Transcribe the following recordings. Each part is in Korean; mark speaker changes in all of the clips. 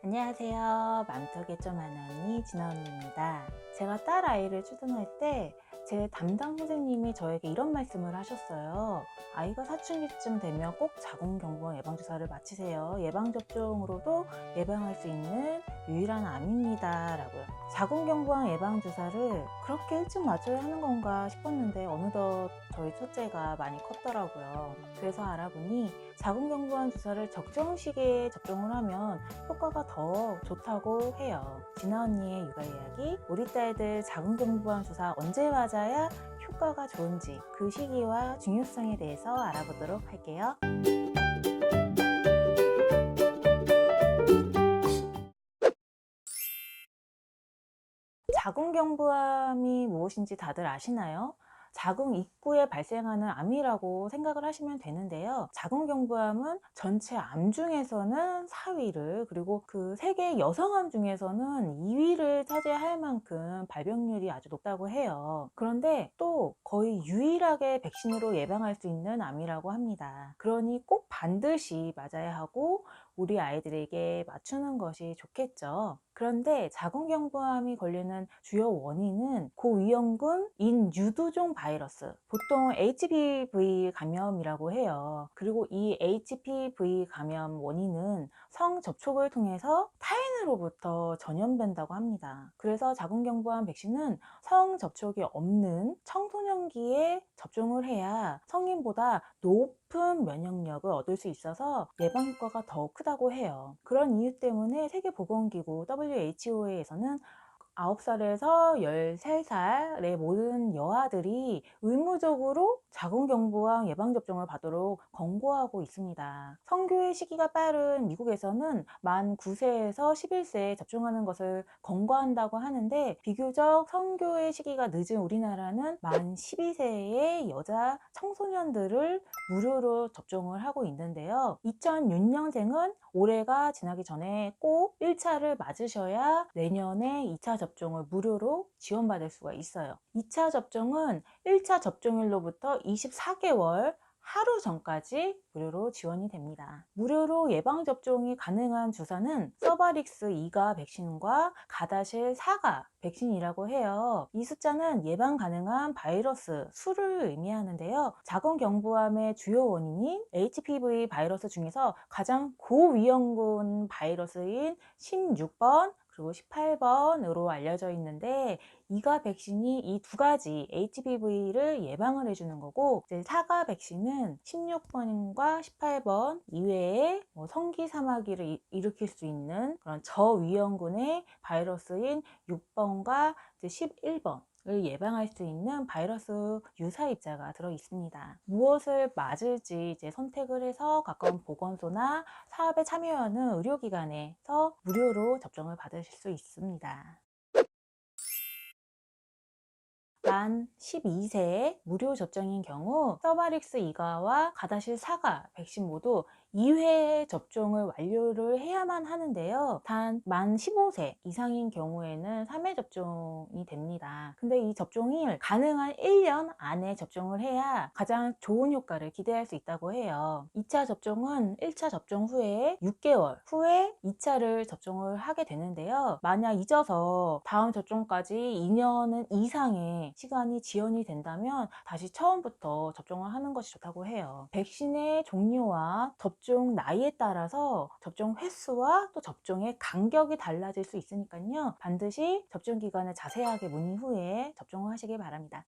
Speaker 1: 안녕하세요. 맘속에 좀 아는 언니 진아언니입니다. 제가 딸 아이를 출산할 때 제 담당 선생님이 저에게 이런 말씀을 하셨어요. 아이가 사춘기쯤 되면 꼭 자궁경부암 예방주사를 맞히세요. 예방접종으로도 예방할 수 있는 유일한 암입니다. 라고요. 자궁경부암 예방주사를 그렇게 일찍 맞아야 하는 건가 싶었는데 어느덧 저희 첫째가 많이 컸더라고요. 그래서 알아보니 자궁경부암 주사를 적정 시기에 접종을 하면 효과가 더 좋다고 해요. 진아 언니의 육아 이야기, 우리 딸들 자궁경부암 주사 언제 맞아야 효과가 좋은지 그 시기와 중요성에 대해서 알아보도록 할게요. 자궁경부암이 무엇인지 다들 아시나요? 자궁 입구에 발생하는 암이라고 생각을 하시면 되는데요. 자궁경부암은 전체 암 중에서는 4위를, 그리고 그 세계 여성암 중에서는 2위를 차지할 만큼 발병률이 아주 높다고 해요. 그런데 또 거의 유일하게 백신으로 예방할 수 있는 암이라고 합니다. 그러니 꼭 반드시 맞아야 하고 우리 아이들에게 맞추는 것이 좋겠죠. 그런데 자궁경부암이 걸리는 주요 원인은 고위험군 인유두종 바이러스, 보통 HPV 감염이라고 해요. 그리고 이 HPV 감염 원인은 성접촉을 통해서 타인으로부터 전염된다고 합니다. 그래서 자궁경부암 백신은 성접촉이 없는 청소년기에 접종을 해야 성인보다 높은 면역력을 얻을 수 있어서 예방 효과가 더 크다고 해요. 그런 이유 때문에 세계보건기구 WHO에서는 9살에서 13살의 모든 여아들이 의무적으로 자궁경부암 예방접종을 받도록 권고하고 있습니다. 성교의 시기가 빠른 미국에서는 만 9세에서 11세에 접종하는 것을 권고한다고 하는데, 비교적 성교의 시기가 늦은 우리나라는 만 12세의 여자 청소년들을 무료로 접종을 하고 있는데요. 2006년생은 올해가 지나기 전에 꼭 1차를 맞으셔야 내년에 2차 접종을 무료로 지원받을 수가 있어요. 2차 접종은 1차 접종일로부터 24개월 하루 전까지 무료로 지원이 됩니다. 무료로 예방접종이 가능한 주사는 서바릭스 2가 백신과 가다실 4가 백신이라고 해요. 이 숫자는 예방 가능한 바이러스 수를 의미하는데요. 자궁경부암의 주요 원인인 HPV 바이러스 중에서 가장 고위험군 바이러스인 16번 그리고 18번으로 알려져 있는데, 이가 백신이 이 두 가지 HPV를 예방을 해주는 거고, 이제 사가 백신은 16번과 18번 이외에 성기 사마귀를 일으킬 수 있는 그런 저위험군의 바이러스인 6번과 11번 을 예방할 수 있는 바이러스 유사 입자가 들어 있습니다. 무엇을 맞을지 이제 선택을 해서 가까운 보건소나 사업에 참여하는 의료기관에서 무료로 접종을 받으실 수 있습니다. 만 12세에 무료 접종인 경우 서바릭스 2가와 가다실 4가 백신 모두 2회 접종을 완료를 해야만 하는데요. 단 만 15세 이상인 경우에는 3회 접종이 됩니다. 근데 이 접종이 가능한 1년 안에 접종을 해야 가장 좋은 효과를 기대할 수 있다고 해요. 2차 접종은 1차 접종 후에 6개월 후에 2차를 접종을 하게 되는데요. 만약 잊어서 다음 접종까지 2년 이상의 시간이 지연이 된다면 다시 처음부터 접종을 하는 것이 좋다고 해요. 백신의 종류와 접종 나이에 따라서 접종 횟수와 또 접종의 간격이 달라질 수 있으니까요. 반드시 접종 기간을 자세하게 문의 후에 접종을 하시기 바랍니다.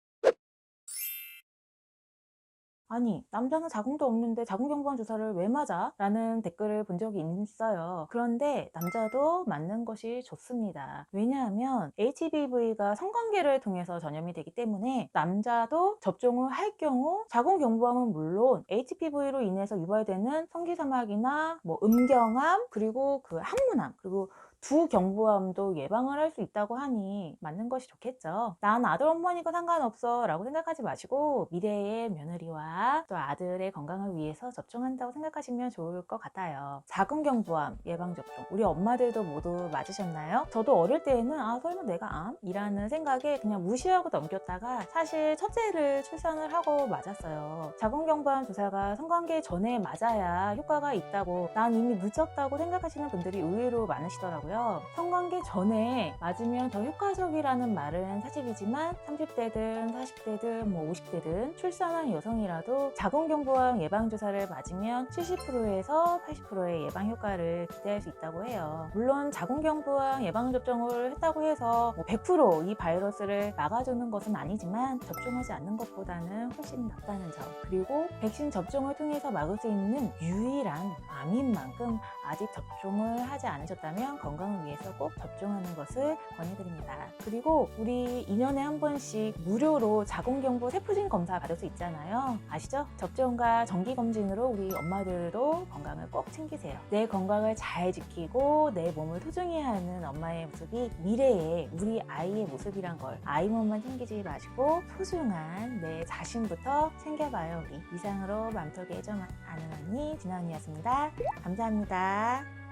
Speaker 1: 아니, 남자는 자궁도 없는데 자궁경부암 주사를 왜 맞아? 라는 댓글을 본 적이 있어요. 그런데 남자도 맞는 것이 좋습니다. 왜냐하면 HPV가 성관계를 통해서 전염이 되기 때문에 남자도 접종을 할 경우 자궁경부암은 물론 HPV로 인해서 유발되는 성기사막이나 음경암, 그리고 그 항문암, 그리고 두 경부암도 예방을 할 수 있다고 하니 맞는 것이 좋겠죠. 난 아들 엄마니까 상관없어 라고 생각하지 마시고 미래의 며느리와 또 아들의 건강을 위해서 접종한다고 생각하시면 좋을 것 같아요. 자궁경부암 예방접종 우리 엄마들도 모두 맞으셨나요? 저도 어릴 때에는 설마 내가 암? 이라는 생각에 그냥 무시하고 넘겼다가 사실 첫째를 출산을 하고 맞았어요. 자궁경부암 주사가 성관계 전에 맞아야 효과가 있다고 난 이미 늦었다고 생각하시는 분들이 의외로 많으시더라고요. 성관계 전에 맞으면 더 효과적이라는 말은 사실이지만 30대든 40대든 50대든 출산한 여성이라도 자궁경부암 예방주사를 맞으면 70%에서 80%의 예방 효과를 기대할 수 있다고 해요. 물론 자궁경부암 예방접종을 했다고 해서 100%이 바이러스를 막아주는 것은 아니지만 접종하지 않는 것보다는 훨씬 낫다는 점, 그리고 백신 접종을 통해서 막을 수 있는 유일한 암인 만큼 아직 접종을 하지 않으셨다면 건강을 위해서 꼭 접종하는 것을 권해드립니다. 그리고 우리 2년에 한 번씩 무료로 자궁경부 세포진 검사 받을 수 있잖아요. 아시죠? 접종과 정기검진으로 우리 엄마들도 건강을 꼭 챙기세요. 내 건강을 잘 지키고 내 몸을 소중히 하는 엄마의 모습이 미래의 우리 아이의 모습이란 걸 아이 몸만 챙기지 마시고 소중한 내 자신부터 챙겨봐요. 우리 이상으로 맘속에 좀 아는 언니 진아 언니였습니다. 감사합니다.